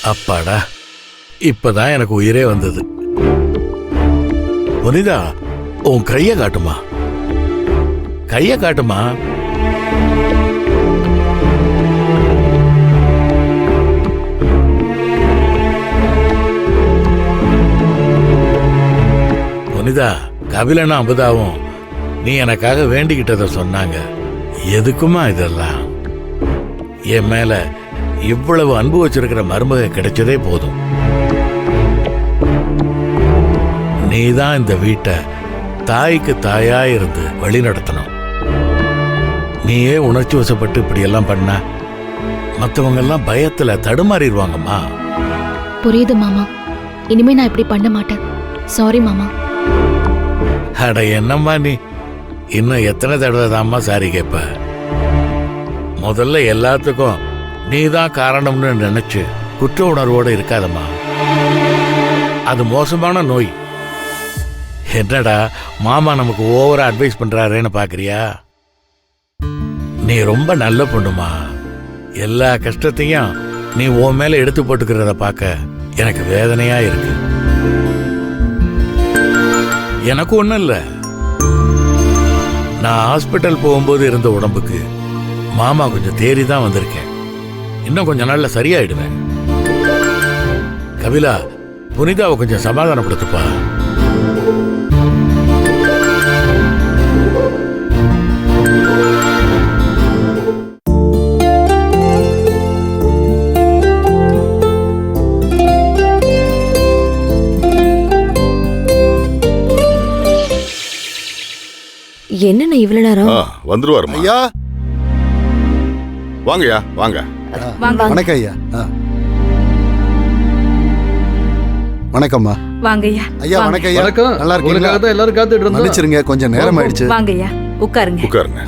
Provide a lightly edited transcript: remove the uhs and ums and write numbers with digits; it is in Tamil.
அப்பாடா, இப்பதான் எனக்கு உயிரே வந்தது. புனிதா, உன் கைய காட்டுமா, கைய காட்டுமா. புனிதா, கபிலனா அமுதாவும் நீ எனக்காக வேண்டிக்கிட்டத சொன்னாங்க. எதுக்குமா இதெல்லாம்? என் மேல இவ்வளவு அன்பு வச்சிருக்கிற மருமக கிடைச்சதே போதும். நீதான் இந்த வீட்டை தாய்க்கு தாயா இருந்து வழி நடத்தணும். நீயே உணர்ச்சி வசப்பட்டு இப்படி எல்லாம் பண்ண மற்றவங்க எல்லாம் பயத்துல தடுமாறிடுவாங்கம்மா. புரியுது மாமா, இனிமே நான் இப்படி பண்ண மாட்டேன். சாரி மாமா. அட என்னம்மா நீ, இன்னும் எத்தனை தடவை தாம்மா சாரி கேட்ப? முதல்ல எல்லாத்துக்கும் நீதான் காரணம்னு நினைச்சு குற்ற உணர்வோடு இருக்காதம்மா. அது மோசமான நோய். என்னடா மாமா நமக்கு ஓவரா அட்வைஸ் பண்றாருன்னு பாக்குறியா? நீ ரொம்ப நல்ல பொண்ணுமா. எல்லா கஷ்டத்தையும் நீ உன் மேல எடுத்து போட்டுக்கிறத பார்க்க எனக்கு வேதனையா இருக்கு. எனக்கு ஒண்ணும் இல்ல, நான் ஹாஸ்பிட்டல் போகும்போது இருந்த உடம்புக்கு மாமா கொஞ்சம் தேறி தான் வந்திருக்கேன். இன்னும் கொஞ்ச நாள்ல சரியாயிடுவேன். கபிலா, புனிதாவை கொஞ்சம் சமாதானப்படுத்துப்பா. என்னண்ணா இவ்வளவு நேரம்? வந்துருவாருமா. ஐயா, வாங்கய்யா, வாங்க. வணக்கம் ஐயா. வணக்கம்மா. வாங்கய்யா. ஐயா வணக்கம் ஐயா. வணக்கம். நல்லா இருக்கீங்களா? எல்லாரும் காத்துட்டு இருந்தோம். மன்னிச்சிருங்க, கொஞ்சம் நேரம் ஆயிடுச்சு. வாங்கய்யா, உட்காருங்க. உட்காருங்க.